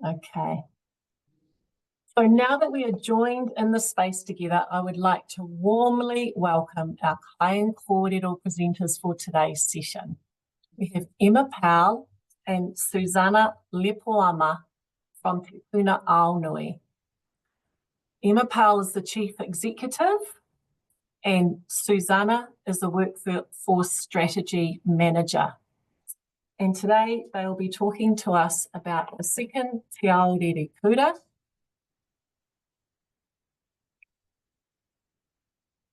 Okay. So now that we are joined in the space together, I would like to warmly welcome our Kai Kōrero presenters for today's session. We have Emma Powell and Susana Lepoama from Te Puna Aonui. Emma Powell is the Chief Executive and Susana is the Workforce Strategy Manager. And today they will be talking to us about the second Te Aorerekura,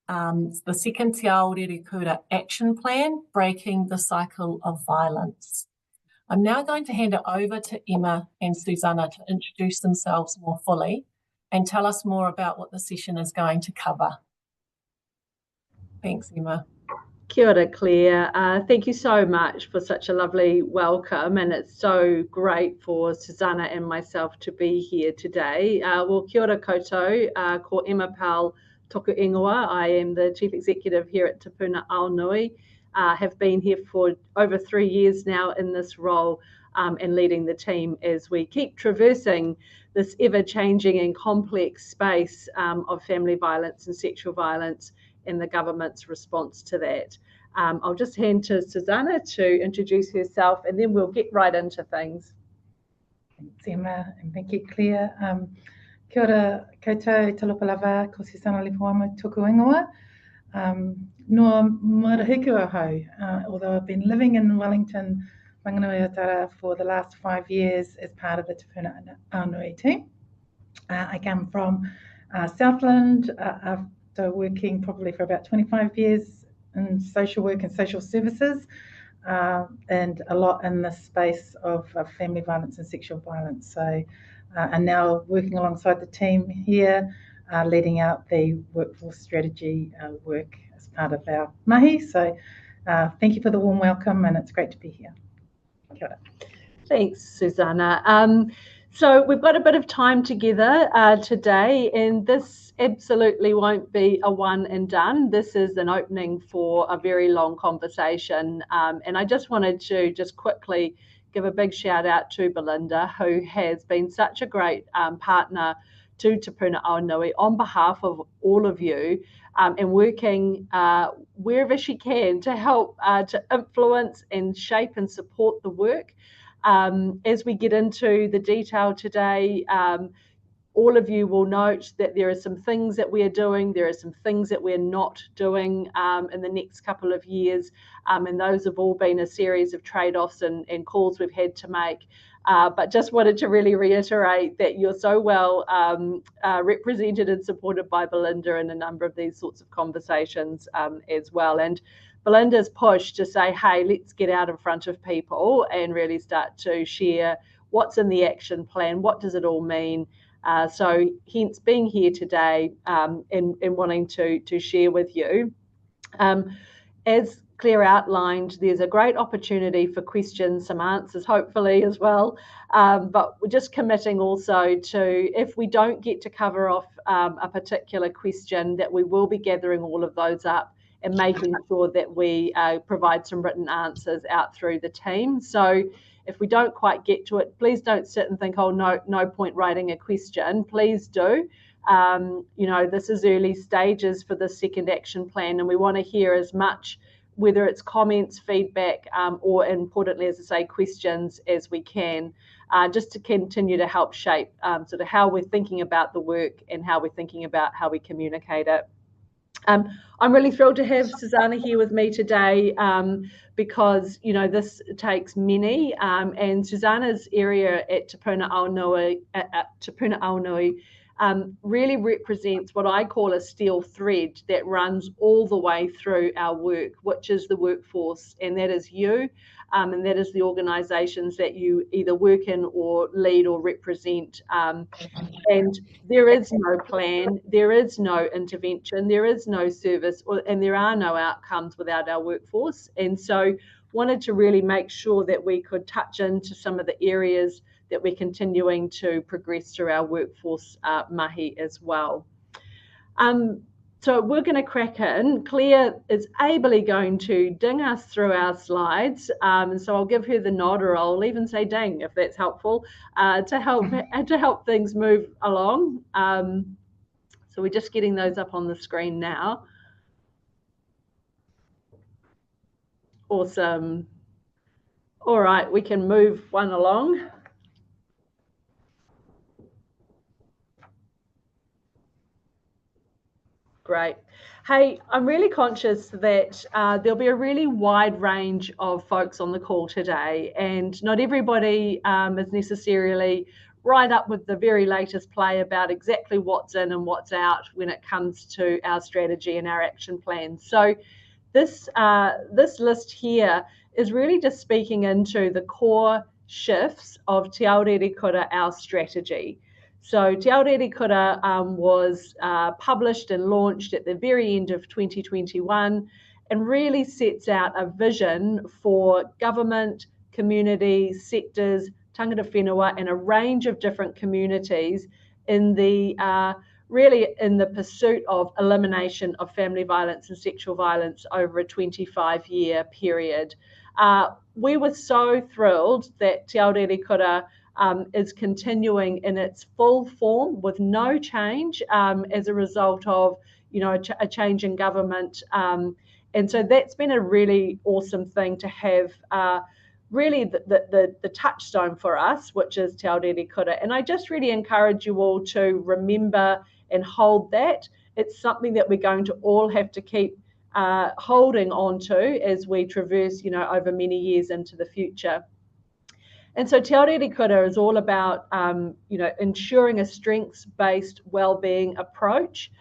the second Te Aorerekura Action Plan, Breaking the Cycle of Violence. I'm now going to hand it over to Emma and Susana to introduce themselves more fully and tell us more about what the session is going to cover. Thanks, Emma. Kia ora, Claire. Thank you so much for such a lovely welcome, and it's so great for Susana and myself to be here today. Well, kia ora koutou, ko Emma Powell toku ingoa. I am the Chief Executive here at Te Puna Aonui. Have been here for over 3 years now in this role and leading the team as we keep traversing this ever-changing and complex space of family violence and sexual violence and the government's response to that. I'll just hand to Susana to introduce herself and then we'll get right into things. Thanks, Emma, and thank you, Claire. Kia ora koutou, talopa lava, ko Susana Lepoama toku ingoa. Noa marahikua hau, although I've been living in Wellington, Whanganui-o-Tara for the last 5 years as part of the Te Puna Aonui team. I come from Southland after working probably for about 25 years in social work and social services, and a lot in the space of family violence and sexual violence. So, and now working alongside the team here, leading out the workforce strategy work as part of our mahi. So thank you for the warm welcome, and it's great to be here. Kia ora. Thanks, Susana. So we've got a bit of time together today, and this absolutely won't be a one and done. This is an opening for a very long conversation. And I just wanted to just quickly give a big shout out to Belinda, who has been such a great partner to Te Puna Aonui on behalf of all of you, and working wherever she can to help to influence and shape and support the work. As we get into the detail today, all of you will note that there are some things that we are doing, there are some things that we're not doing in the next couple of years, and those have all been a series of trade-offs and calls we've had to make. But just wanted to really reiterate that you're so well represented and supported by Belinda in a number of these sorts of conversations as well. And Belinda's push to say, hey, let's get out in front of people and really start to share what's in the action plan, what does it all mean. So hence being here today and wanting to share with you. As Claire outlined, there's a great opportunity for questions, some answers hopefully as well, but we're just committing also to, if we don't get to cover off a particular question, that we will be gathering all of those up and making sure that we provide some written answers out through the team. So if we don't quite get to it, please don't sit and think, oh, no point writing a question. Please do. You know, this is early stages for the second action plan, and we want to hear as much, whether it's comments, feedback, or importantly, as I say, questions as we can, just to continue to help shape sort of how we're thinking about the work and how we're thinking about how we communicate it. I'm really thrilled to have Susana here with me today because, you know, this takes many, and Susana's area at Te Puna Aonui, really represents what I call a steel thread that runs all the way through our work, which is the workforce, and that is you, and that is the organisations that you either work in or lead or represent. And there is no plan, there is no intervention, there is no service, and there are no outcomes without our workforce. And so wanted to really make sure that we could touch into some of the areas that we're continuing to progress through our workforce mahi as well. So we're going to crack in. Claire is ably going to ding us through our slides. And so I'll give her the nod, or I'll even say ding if that's helpful, to help things move along. So we're just getting those up on the screen now. Awesome. All right, we can move one along. Great. Hey, I'm really conscious that there'll be a really wide range of folks on the call today, and not everybody is necessarily right up with the very latest play about exactly what's in and what's out when it comes to our strategy and our action plan. So this list here is really just speaking into the core shifts of Te Aorerekura, our strategy. So Te Aorerekura was published and launched at the very end of 2021 and really sets out a vision for government, community, sectors, tangata whenua, and a range of different communities in the really in the pursuit of elimination of family violence and sexual violence over a 25-year period. We were so thrilled that Te Aorerekura is continuing in its full form with no change as a result of, a change in government. And so that's been a really awesome thing to have really the touchstone for us, which is Te Aorerekura. And I just really encourage you all to remember and hold that. It's something that we're going to all have to keep holding on to as we traverse, over many years into the future. And so Te Aorerekura is all about, ensuring a strengths-based wellbeing approach,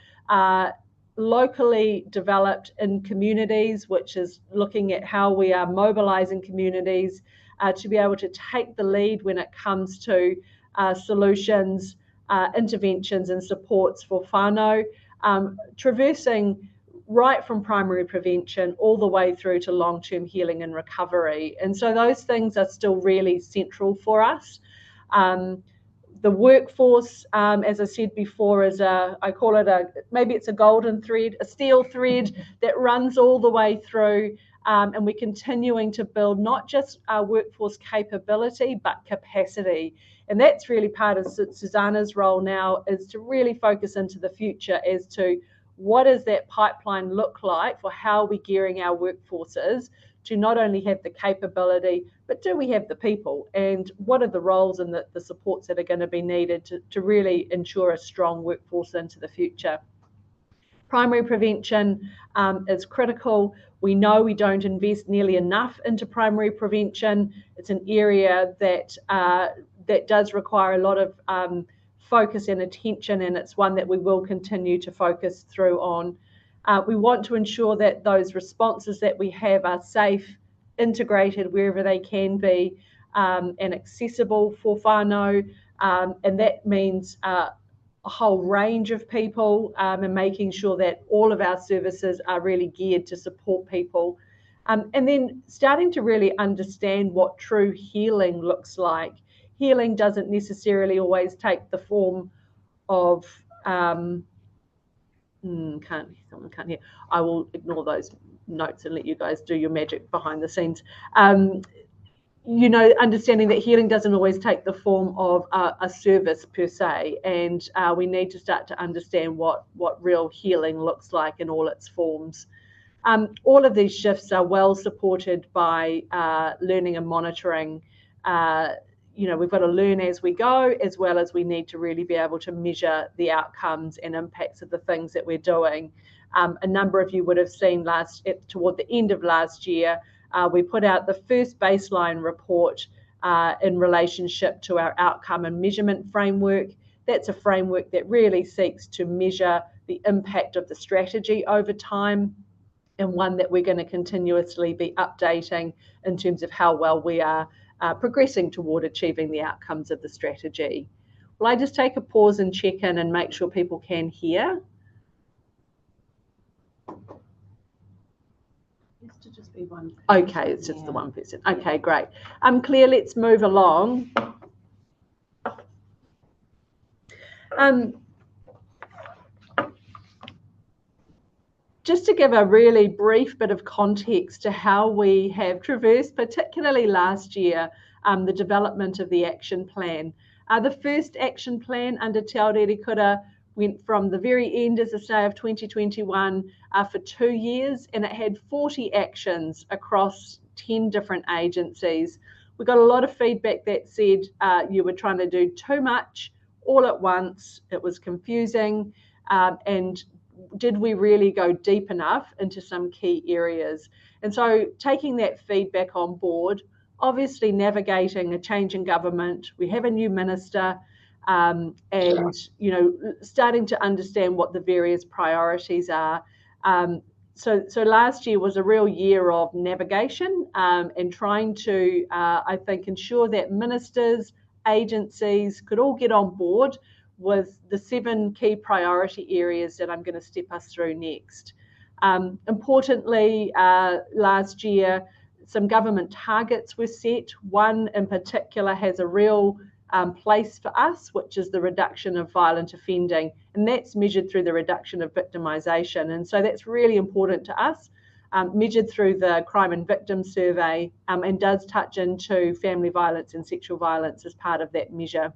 locally developed in communities, which is looking at how we are mobilizing communities to be able to take the lead when it comes to solutions, interventions and supports for whānau, traversing right from primary prevention all the way through to long-term healing and recovery. And so those things are still really central for us. The workforce, as I said before, is I call it maybe it's a golden thread, a steel thread that runs all the way through. And we're continuing to build not just our workforce capability, but capacity. And that's really part of Susana's role now, is to really focus into the future as to what does that pipeline look like for how we're gearing our workforces to not only have the capability, but do we have the people? And what are the roles and the supports that are going to be needed to really ensure a strong workforce into the future? Primary prevention is critical. We know we don't invest nearly enough into primary prevention. It's an area that does require a lot of focus and attention, and it's one that we will continue to focus through on. We want to ensure that those responses that we have are safe, integrated wherever they can be, and accessible for whānau, and that means a whole range of people, and making sure that all of our services are really geared to support people. And then starting to really understand what true healing looks like. Healing doesn't necessarily always take the form of, someone can't hear. I will ignore those notes and let you guys do your magic behind the scenes. Understanding that healing doesn't always take the form of a service per se, and we need to start to understand what real healing looks like in all its forms. All of these shifts are well supported by learning and monitoring. We've got to learn as we go, as well as we need to really be able to measure the outcomes and impacts of the things that we're doing. A number of you would have seen toward the end of last year, we put out the first baseline report in relationship to our outcome and measurement framework. That's a framework that really seeks to measure the impact of the strategy over time, and one that we're going to continuously be updating in terms of how well we are progressing toward achieving the outcomes of the strategy. Will I just take a pause and check in and make sure people can hear? To just be one. Okay, it's just the one person. Okay, great. Claire, let's move along. just to give a really brief bit of context to how we have traversed, particularly last year, the development of the action plan. The first action plan under Te Aorerekura went from the very end, as I say, of 2021 for 2 years, and it had 40 actions across 10 different agencies. We got a lot of feedback that said you were trying to do too much all at once. It was confusing, and did we really go deep enough into some key areas? And so taking that feedback on board, obviously navigating a change in government, we have a new minister, and starting to understand what the various priorities are. So last year was a real year of navigation and trying to, I think, ensure that ministers, agencies could all get on board with the 7 key priority areas that I'm going to step us through next. Importantly, last year, some government targets were set. One in particular has a real place for us, which is the reduction of violent offending, and that's measured through the reduction of victimisation. And so that's really important to us, measured through the Crime and Victim Survey, and does touch into family violence and sexual violence as part of that measure.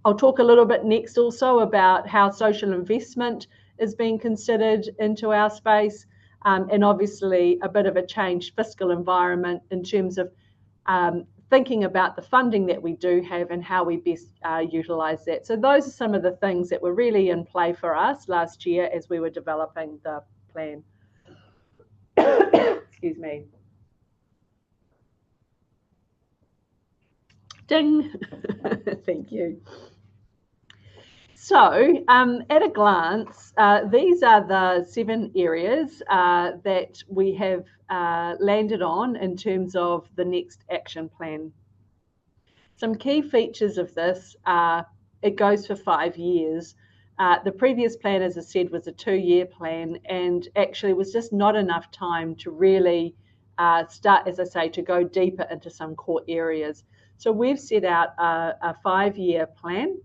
I'll talk a little bit next also about how social investment is being considered into our space, and obviously a bit of a changed fiscal environment in terms of thinking about the funding that we do have and how we best utilise that. So those are some of the things that were really in play for us last year as we were developing the plan. Excuse me. Ding. Thank you. So at a glance, these are the 7 areas that we have landed on in terms of the next action plan. Some key features of this are it goes for 5 years. The previous plan, as I said, was a 2-year plan, and actually was just not enough time to really start, as I say, to go deeper into some core areas. So we've set out a 5-year plan,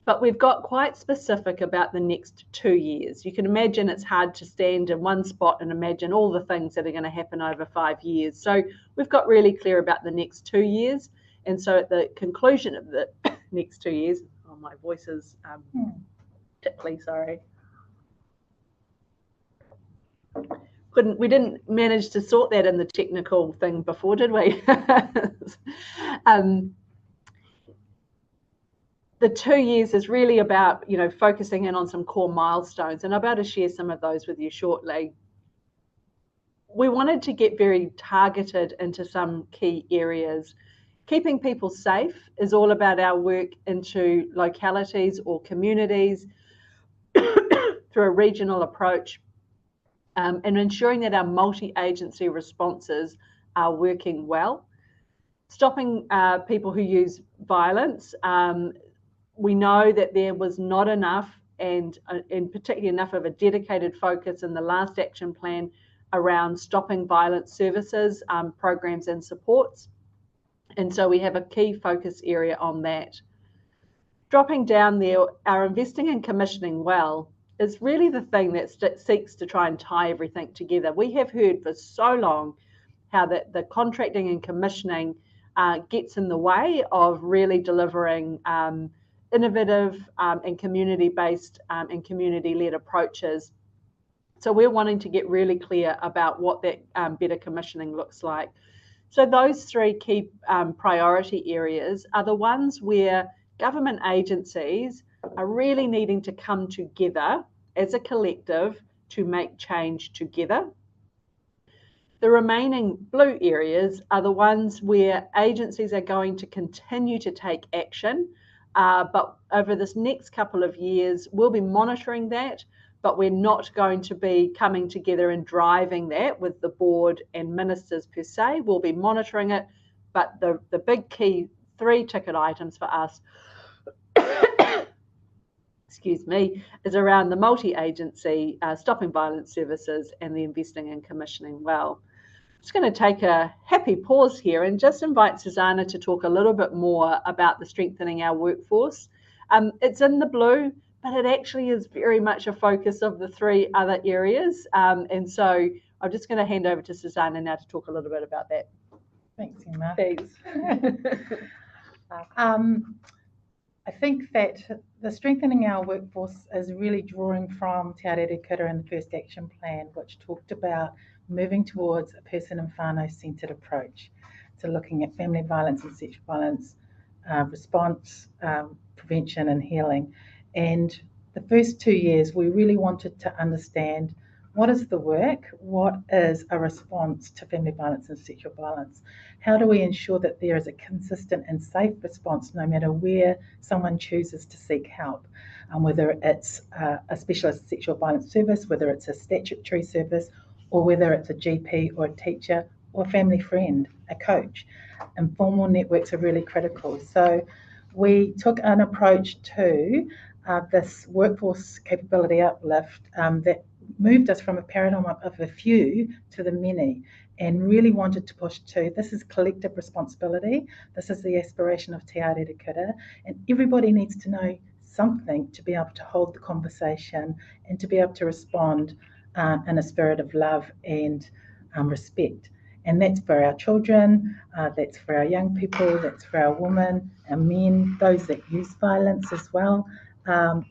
but we've got quite specific about the next 2 years. You can imagine it's hard to stand in one spot and imagine all the things that are going to happen over 5 years. So we've got really clear about the next 2 years. And so at the conclusion of the next 2 years, oh, my voice is tickly, sorry. We didn't manage to sort that in the technical thing before, did we? The 2 years is really about, focusing in on some core milestones, and I'm about to share some of those with you shortly. We wanted to get very targeted into some key areas. Keeping people safe is all about our work into localities or communities through a regional approach, and ensuring that our multi-agency responses are working well. Stopping people who use violence. We know that there was not enough, and particularly enough of a dedicated focus in the last action plan around stopping violence services, programs and supports. And so we have a key focus area on that. Dropping down there, our investing and commissioning well is really the thing that seeks to try and tie everything together. We have heard for so long how the contracting and commissioning gets in the way of really delivering innovative and community-based and community-led approaches. So we're wanting to get really clear about what that better commissioning looks like. So those 3 key priority areas are the ones where government agencies are really needing to come together as a collective to make change together. The remaining blue areas are the ones where agencies are going to continue to take action, but over this next couple of years, we'll be monitoring that, but we're not going to be coming together and driving that with the board and ministers per se. We'll be monitoring it, but the big key 3 ticket items for us excuse me, is around the multi-agency stopping violence services and the investing and commissioning well. I'm just going to take a happy pause here and just invite Susana to talk a little bit more about the strengthening our workforce. It's in the blue, but it actually is very much a focus of the 3 other areas. And so I'm just going to hand over to Susana now to talk a little bit about that. Thanks, Emma. Thanks. I think that the strengthening our workforce is really drawing from Te Aorerekura and the first action plan, which talked about moving towards a person and whānau-centred approach to looking at family violence and sexual violence response, prevention and healing. And the first 2 years, we really wanted to understand what is the work, what is a response to family violence and sexual violence? How do we ensure that there is a consistent and safe response no matter where someone chooses to seek help, whether it's a specialist sexual violence service, whether it's a statutory service, or whether it's a GP or a teacher or a family friend, a coach. Informal networks are really critical. So we took an approach to this workforce capability uplift that moved us from a paradigm of a few to the many, and really wanted to push to this is collective responsibility. This is the aspiration of Te Aorerekura, and everybody needs to know something to be able to hold the conversation and to be able to respond in a spirit of love and respect. And that's for our children, that's for our young people, that's for our women, our men, those that use violence as well.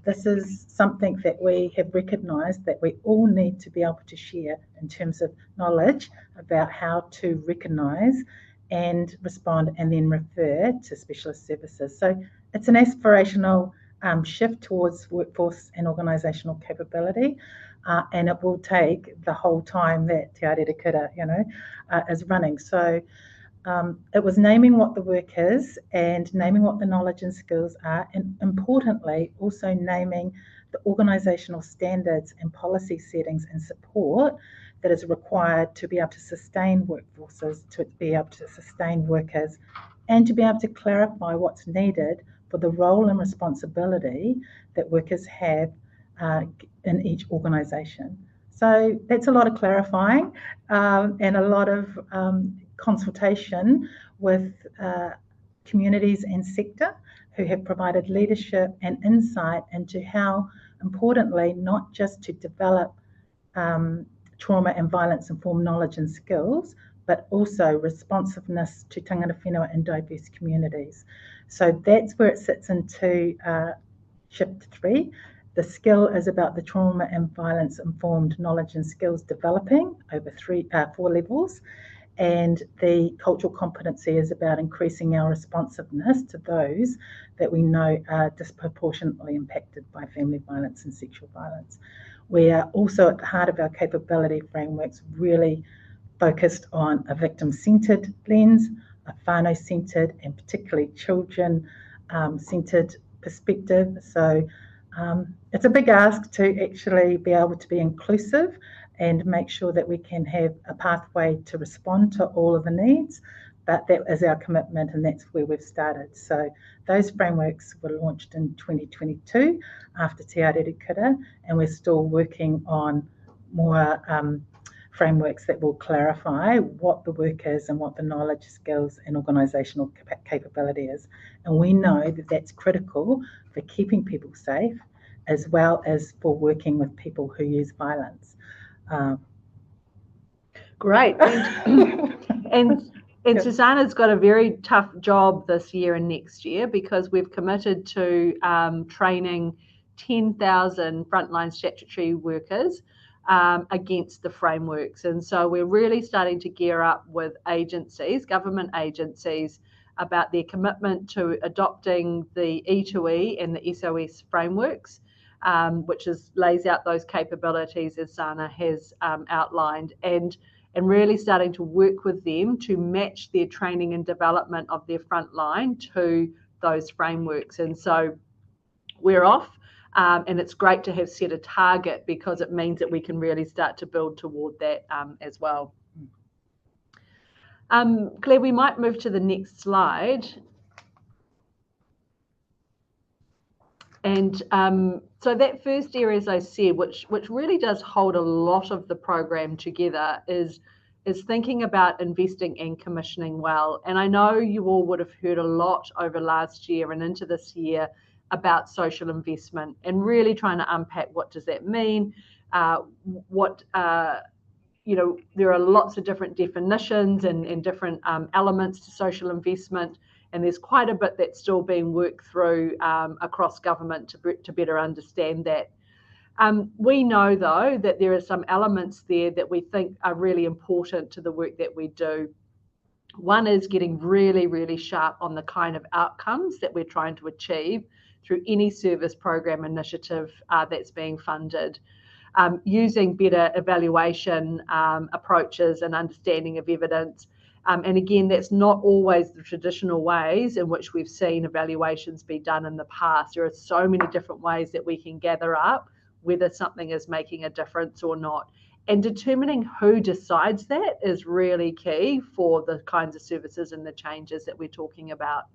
This is something that we have recognised that we all need to be able to share in terms of knowledge about how to recognise and respond and then refer to specialist services. So it's an aspirational shift towards workforce and organisational capability, and it will take the whole time that Te Aorerekura, is running. So it was naming what the work is and naming what the knowledge and skills are, and importantly, also naming the organisational standards and policy settings and support that is required to be able to sustain workforces, to be able to sustain workers, and to be able to clarify what's needed for the role and responsibility that workers have in each organisation. So that's a lot of clarifying and a lot of consultation with communities and sector who have provided leadership and insight into how importantly, not just to develop trauma and violence informed knowledge and skills, but also responsiveness to tangata whenua and diverse communities. So that's where it sits into shift 3. The skill is about the trauma and violence informed knowledge and skills developing over 4 levels. And the cultural competency is about increasing our responsiveness to those that we know are disproportionately impacted by family violence and sexual violence. We are also at the heart of our capability frameworks really focused on a victim-centred lens, a whānau-centred and particularly children-centred perspective. So it's a big ask to actually be able to be inclusive and make sure that we can have a pathway to respond to all of the needs, but that is our commitment and that's where we've started. So those frameworks were launched in 2022 after Te Aorerekura, and we're still working on more frameworks that will clarify what the work is and what the knowledge, skills and organisational capability is. And we know that that's critical for keeping people safe as well as for working with people who use violence. Great. And Susana's got a very tough job this year and next year because we've committed to training 10,000 frontline statutory workers against the frameworks. And so we're really starting to gear up with agencies, government agencies, about their commitment to adopting the E2E and the SOS frameworks, which lays out those capabilities as Sana has outlined, and really starting to work with them to match their training and development of their frontline to those frameworks. And so we're off, and it's great to have set a target because it means that we can really start to build toward that as well. Claire, we might move to the next slide. And so that first area, as I said, which really does hold a lot of the program together, is thinking about investing and commissioning well. And I know you all would have heard a lot over last year and into this year about social investment, and really trying to unpack what does that mean, there are lots of different definitions and different elements to social investment, and there's quite a bit that's still being worked through across government to better understand that. We know, though, that there are some elements there that we think are really important to the work that we do. One is getting really, really sharp on the kind of outcomes that we're trying to achieve through any service program initiative that's being funded. Using better evaluation approaches and understanding of evidence. And again, that's not always the traditional ways in which we've seen evaluations be done in the past. There are so many different ways that we can gather up whether something is making a difference or not. And determining who decides that is really key for the kinds of services and the changes that we're talking about.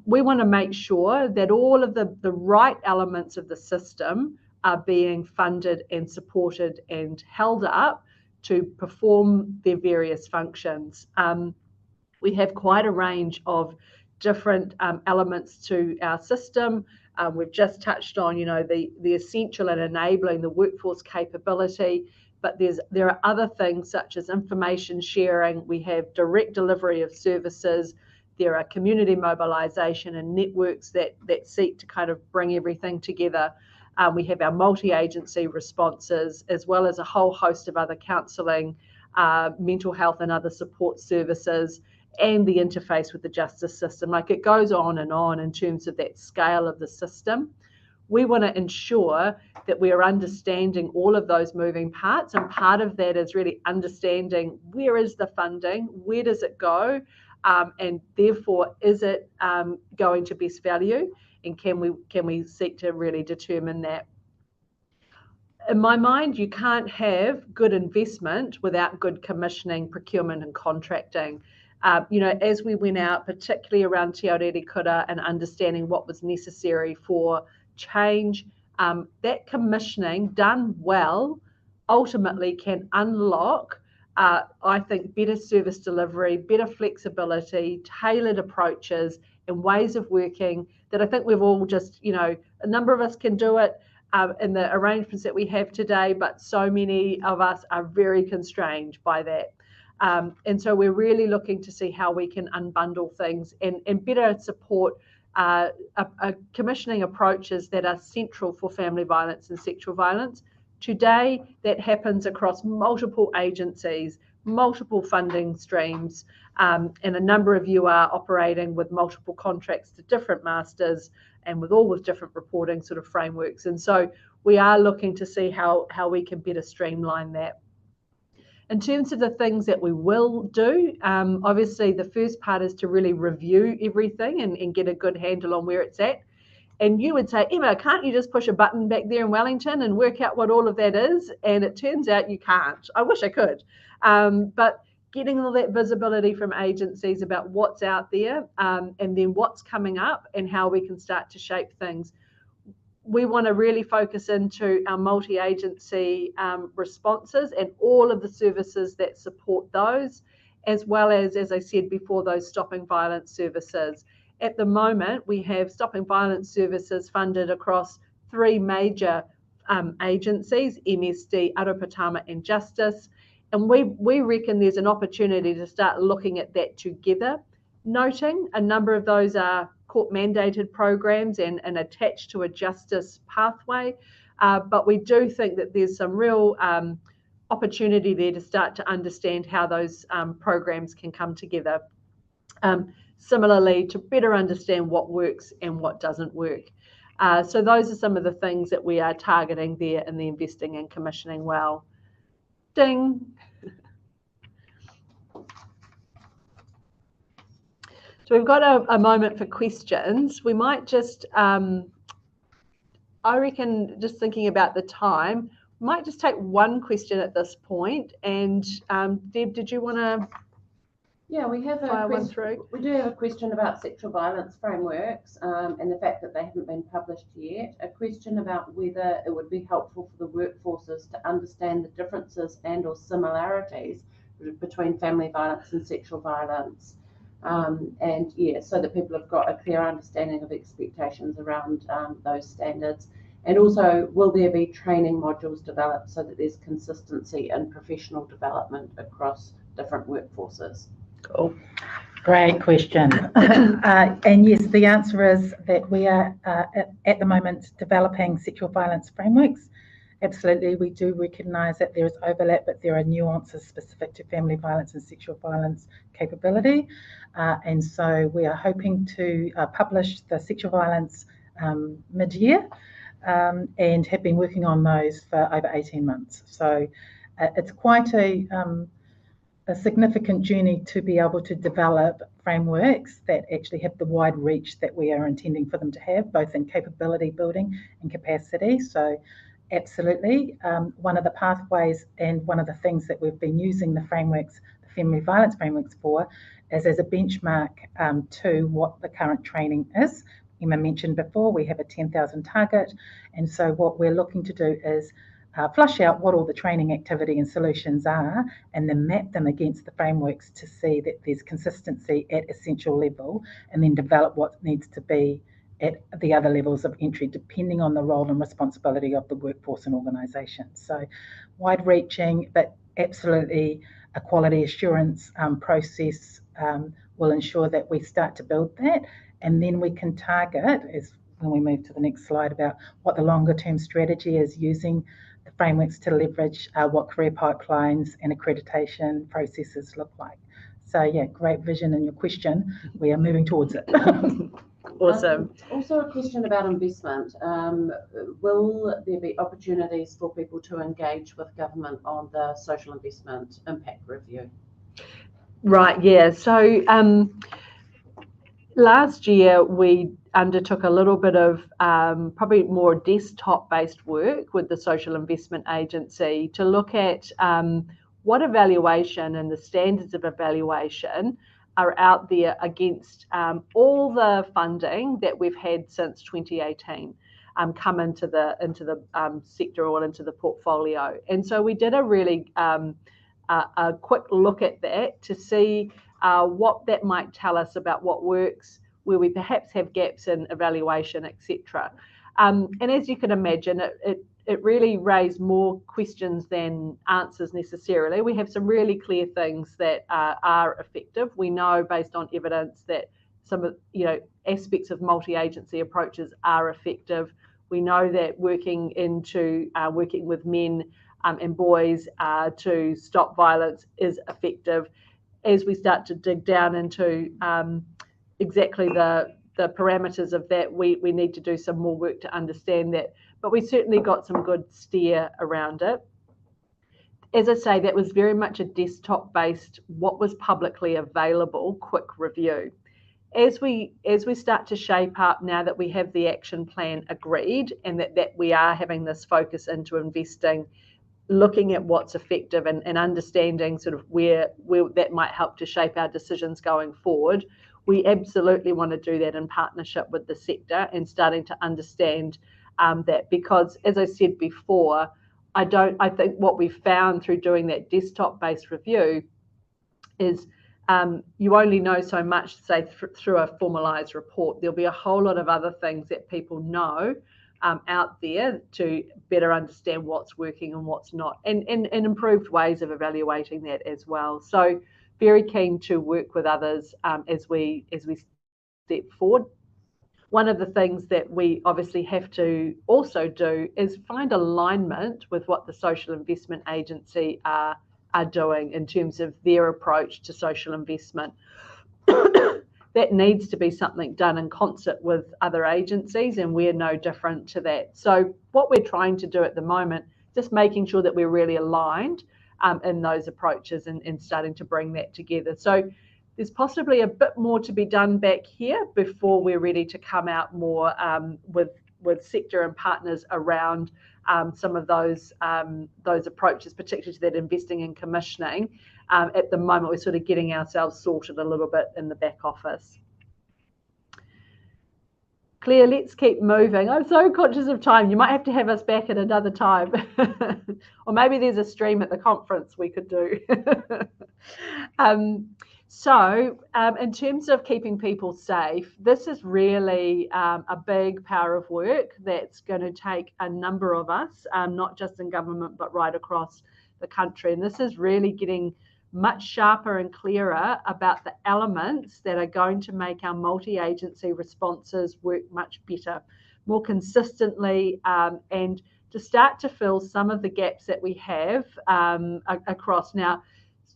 We want to make sure that all of the right elements of the system are being funded and supported and held up to perform their various functions. We have quite a range of different elements to our system. We've just touched on, the essential and enabling the workforce capability, but there are other things such as information sharing. We have direct delivery of services. There are community mobilisation and networks that seek to kind of bring everything together. We have our multi-agency responses, as well as a whole host of other counselling, mental health and other support services, and the interface with the justice system. Like, it goes on in terms of that scale of the system. We want to ensure that we are understanding all of those moving parts, and part of that is really understanding where is the funding, where does it go, and therefore is it going to best value, and can we seek to really determine that. In my mind, you can't have good investment without good commissioning, procurement and contracting. As we went out, particularly around Te Aorerekura and understanding what was necessary for change, that commissioning done well ultimately can unlock, I think, better service delivery, better flexibility, tailored approaches and ways of working that I think we've all just, a number of us can do it in the arrangements that we have today, but so many of us are very constrained by that. And so we're really looking to see how we can unbundle things and better support commissioning approaches that are central for family violence and sexual violence. Today, that happens across multiple agencies, multiple funding streams, and a number of you are operating with multiple contracts to different masters and with different reporting sort of frameworks. And so we are looking to see how we can better streamline that. In terms of the things that we will do, obviously the first part is to really review everything and get a good handle on where it's at. And you would say, Emma, can't you just push a button back there in Wellington and work out what all of that is? And it turns out you can't. I wish I could. But getting all that visibility from agencies about what's out there and then what's coming up and how we can start to shape things. We want to really focus into our multi-agency responses and all of the services that support those, as well as I said before, those stopping violence services. At the moment, we have stopping violence services funded across 3 major agencies, MSD, Arupatama and Justice. And we reckon there's an opportunity to start looking at that together, noting a number of those are court-mandated programs and attached to a justice pathway. But we do think that there's some real opportunity there to start to understand how those programs can come together. Similarly, to better understand what works and what doesn't work. So those are some of the things that we are targeting there in the investing and commissioning well. Ding. So we've got a moment for questions. We might just, I reckon, just thinking about the time, we might just take one question at this point. And Deb, did you want to? Yeah, we have a question. We do have a question about sexual violence frameworks and the fact that they haven't been published yet. A question about whether it would be helpful for the workforces to understand the differences and/or similarities between family violence and sexual violence. And yeah, so that people have got a clear understanding of expectations around those standards. And also, will there be training modules developed so that there's consistency in professional development across different workforces? Cool. Great question. And yes, the answer is that we are at the moment developing sexual violence frameworks. Absolutely, we do recognise that there is overlap, but there are nuances specific to family violence and sexual violence capability. And so we are hoping to publish the sexual violence mid-year and have been working on those for over 18 months. So it's quite a significant journey to be able to develop frameworks that actually have the wide reach that we are intending for them to have, both in capability building and capacity. So absolutely, one of the pathways and one of the things that we've been using the frameworks, the family violence frameworks for, is as a benchmark to what the current training is. Emma mentioned before, we have a 10,000 target. And so what we're looking to do is flush out what all the training activity and solutions are, and then map them against the frameworks to see that there's consistency at essential level, and then develop what needs to be at the other levels of entry, depending on the role and responsibility of the workforce and organisation. So wide-reaching, but absolutely a quality assurance process will ensure that we start to build that, and then we can target, as when we move to the next slide, about what the longer-term strategy is, using the frameworks to leverage what career pipelines and accreditation processes look like. So yeah, great vision in your question. We are moving towards it. Awesome. Also a question about investment. Will there be opportunities for people to engage with government on the social investment impact review? Right, yeah. So last year we undertook a little bit of probably more desktop-based work with the Social Investment Agency to look at what evaluation and the standards of evaluation are out there against all the funding that we've had since 2018 come into the sector or into the portfolio. And so we did a really a quick look at that to see what that might tell us about what works, where we perhaps have gaps in evaluation, etc. And as you can imagine, it really raised more questions than answers necessarily. We have some really clear things that are effective. We know based on evidence that some of aspects of multi-agency approaches are effective. We know that working with men and boys to stop violence is effective. As we start to dig down into exactly the parameters of that, we need to do some more work to understand that. But we certainly got some good steer around it. As I say, that was very much a desktop-based, what was publicly available, quick review. As we start to shape up, now that we have the action plan agreed and that we are having this focus into investing, looking at what's effective and understanding sort of where that might help to shape our decisions going forward, we absolutely want to do that in partnership with the sector and starting to understand that, because as I said before, I think what we've found through doing that desktop-based review is you only know so much, say, through a formalised report. There'll be a whole lot of other things that people know out there to better understand what's working and what's not, and improved ways of evaluating that as well. So very keen to work with others as we step forward. One of the things that we obviously have to also do is find alignment with what the Social Investment Agency are doing in terms of their approach to social investment. That needs to be something done in concert with other agencies, and we're no different to that. So what we're trying to do at the moment, just making sure that we're really aligned in those approaches and starting to bring that together. So there's possibly a bit more to be done back here before we're ready to come out more with sector and partners around some of those approaches, particularly to that investing and commissioning. At the moment, we're sort of getting ourselves sorted a little bit in the back office. Claire, let's keep moving. I'm so conscious of time. You might have to have us back at another time. Or maybe there's a stream at the conference we could do. So in terms of keeping people safe, this is really a big power of work that's going to take a number of us, not just in government, but right across the country. And this is really getting much sharper and clearer about the elements that are going to make our multi-agency responses work much better, more consistently, and to start to fill some of the gaps that we have across. Now,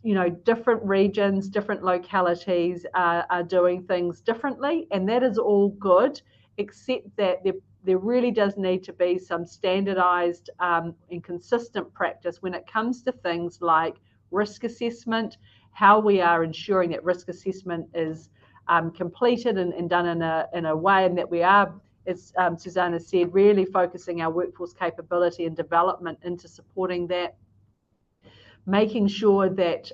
you know, different regions, different localities are doing things differently, and that is all good, except that there really does need to be some standardized and consistent practice when it comes to things like risk assessment, how we are ensuring that risk assessment is completed and done in a way, and that we are, as Susana said, really focusing our workforce capability and development into supporting that, making sure that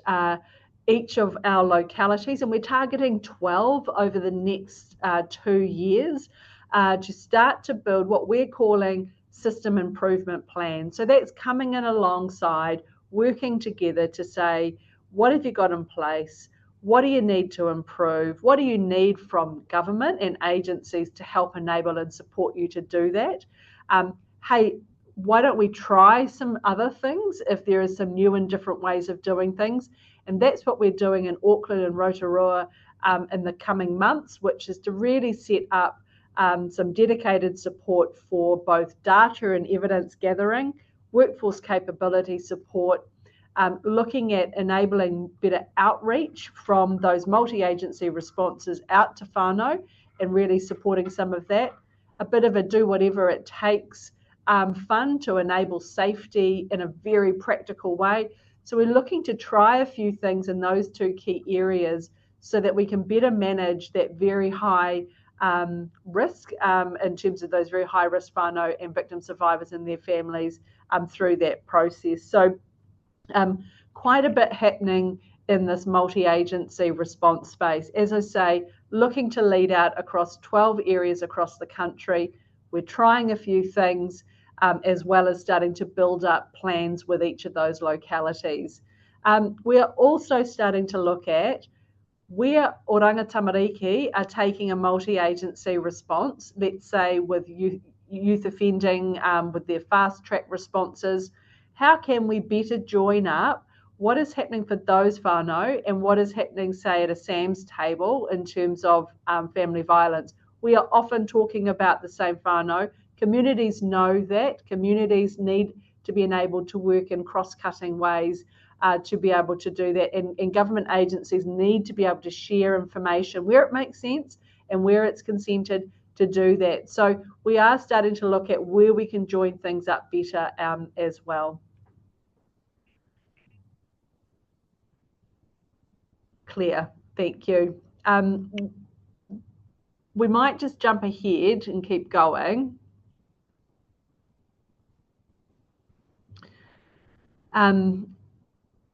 each of our localities, and we're targeting 12 over the next 2 years, to start to build what we're calling system improvement plans. So that's coming in alongside, working together to say, what have you got in place? What do you need to improve? What do you need from government and agencies to help enable and support you to do that? Hey, why don't we try some other things if there are some new and different ways of doing things? And that's what we're doing in Auckland and Rotorua in the coming months, which is to really set up some dedicated support for both data and evidence gathering, workforce capability support, looking at enabling better outreach from those multi-agency responses out to whānau and really supporting some of that, a bit of a do whatever it takes fund to enable safety in a very practical way. So we're looking to try a few things in those 2 key areas so that we can better manage that very high risk in terms of those very high risk whānau and victim survivors and their families through that process. So quite a bit happening in this multi-agency response space. As I say, looking to lead out across 12 areas across the country. We're trying a few things as well as starting to build up plans with each of those localities. We're also starting to look at where Oranga Tamariki are taking a multi-agency response, let's say with youth offending, with their fast track responses. How can we better join up what is happening for those whānau and what is happening, say, at a SAMS table in terms of family violence? We are often talking about the same whānau. Communities know that. Communities need to be enabled to work in cross-cutting ways to be able to do that. And government agencies need to be able to share information where it makes sense and where it's consented to do that. So we are starting to look at where we can join things up better as well. Clear, thank you. We might just jump ahead and keep going.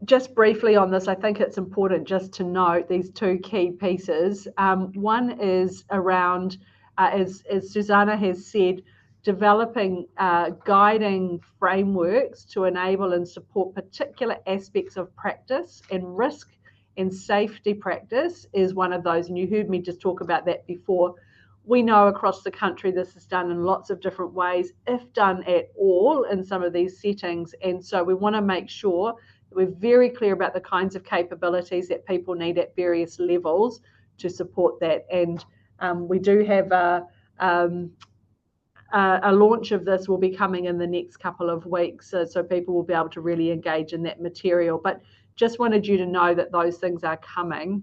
Just briefly on this, I think it's important just to note these 2 key pieces. One is around, as Susana has said, developing guiding frameworks to enable and support particular aspects of practice, and risk and safety practice is one of those. And you heard me just talk about that before. We know across the country this is done in lots of different ways, if done at all in some of these settings. And so we want to make sure that we're very clear about the kinds of capabilities that people need at various levels to support that. And we do have a launch of this will be coming in the next couple of weeks, so people will be able to really engage in that material. But just wanted you to know that those things are coming.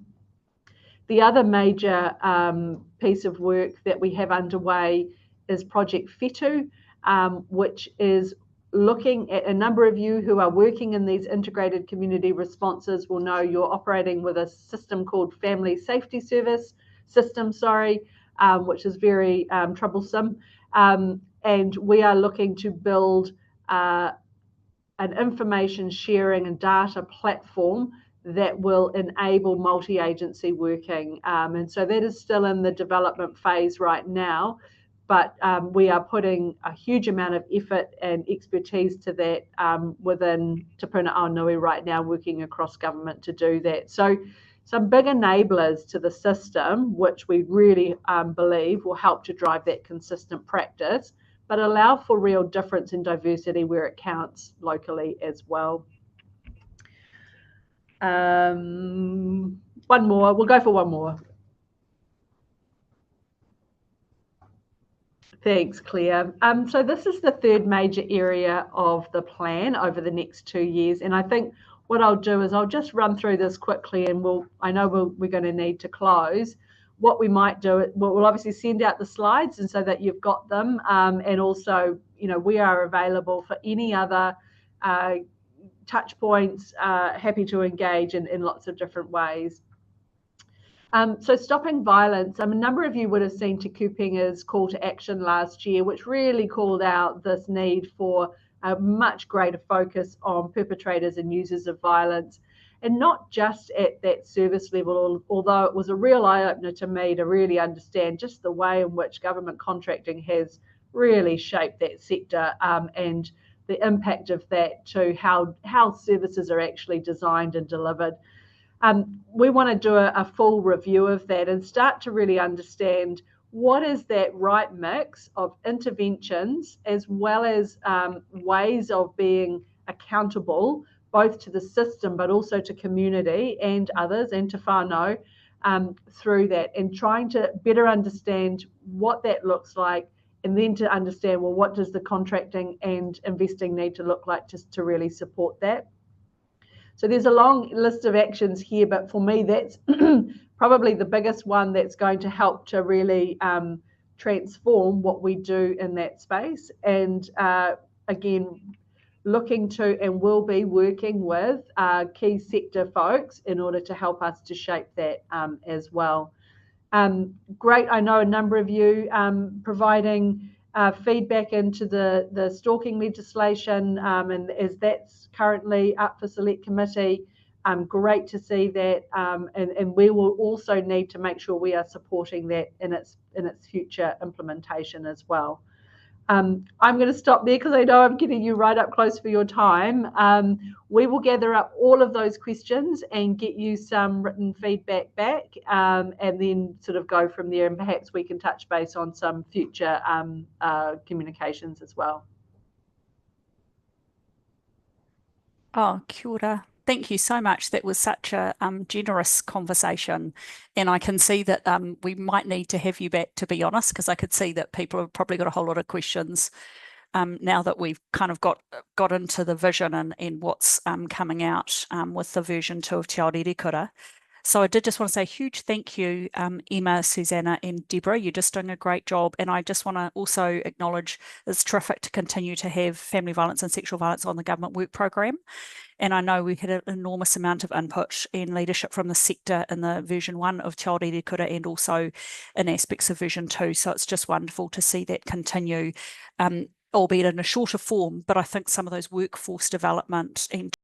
The other major piece of work that we have underway is Project Whetū, which is looking at a number of you who are working in these integrated community responses will know you're operating with a system called Family Safety Service system, which is very troublesome. And we are looking to build an information sharing and data platform that will enable multi-agency working. And so that is still in the development phase right now, but we are putting a huge amount of effort and expertise to that within Te Puna Aonui right now, working across government to do that. So some big enablers to the system, which we really believe will help to drive that consistent practice, but allow for real difference in diversity where it counts locally as well. One more, we'll go for one more. Thanks, Claire. So this is the third major area of the plan over the next 2 years. And I think what I'll do is I'll just run through this quickly, and I know we're going to need to close. What we might do, we'll obviously send out the slides and so that you've got them. And also, we are available for any other touch points, happy to engage in lots of different ways. So stopping violence, a number of you would have seen Te Kupinga's call to action last year, which really called out this need for a much greater focus on perpetrators and users of violence, and not just at that service level, although it was a real eye-opener to me to really understand just the way in which government contracting has really shaped that sector, and the impact of that to how services are actually designed and delivered. We want to do a full review of that and start to really understand what is that right mix of interventions as well as ways of being accountable, both to the system but also to community and others and to whānau through that, and trying to better understand what that looks like, and then to understand, well, what does the contracting and investing need to look like just to really support that. So there's a long list of actions here, but for me, that's probably the biggest one that's going to help to really transform what we do in that space. And again, looking to and will be working with key sector folks in order to help us to shape that as well. Great, I know a number of you providing feedback into the stalking legislation, and as that's currently up for select committee, great to see that, and we will also need to make sure we are supporting that in its future implementation as well. I'm going to stop there because I know I'm getting you right up close for your time. We will gather up all of those questions and get you some written feedback back, and then sort of go from there, and perhaps we can touch base on some future communications as well. Oh, kia ora. Thank you so much. That was such a generous conversation, and I can see that we might need to have you back, to be honest, because I could see that people have probably got a whole lot of questions now that we've kind of got into the vision and what's coming out with the version 2 of Te Aorerekura. So I did just want to say a huge thank you, Emma, Susana and Deborah. You're just doing a great job. And I just want to also acknowledge it's terrific to continue to have family violence and sexual violence on the government work program. And I know we had an enormous amount of input and leadership from the sector in the version 1 of Te Aorerekura and also in aspects of version 2. So it's just wonderful to see that continue, albeit in a shorter form. But I think some of those workforce development and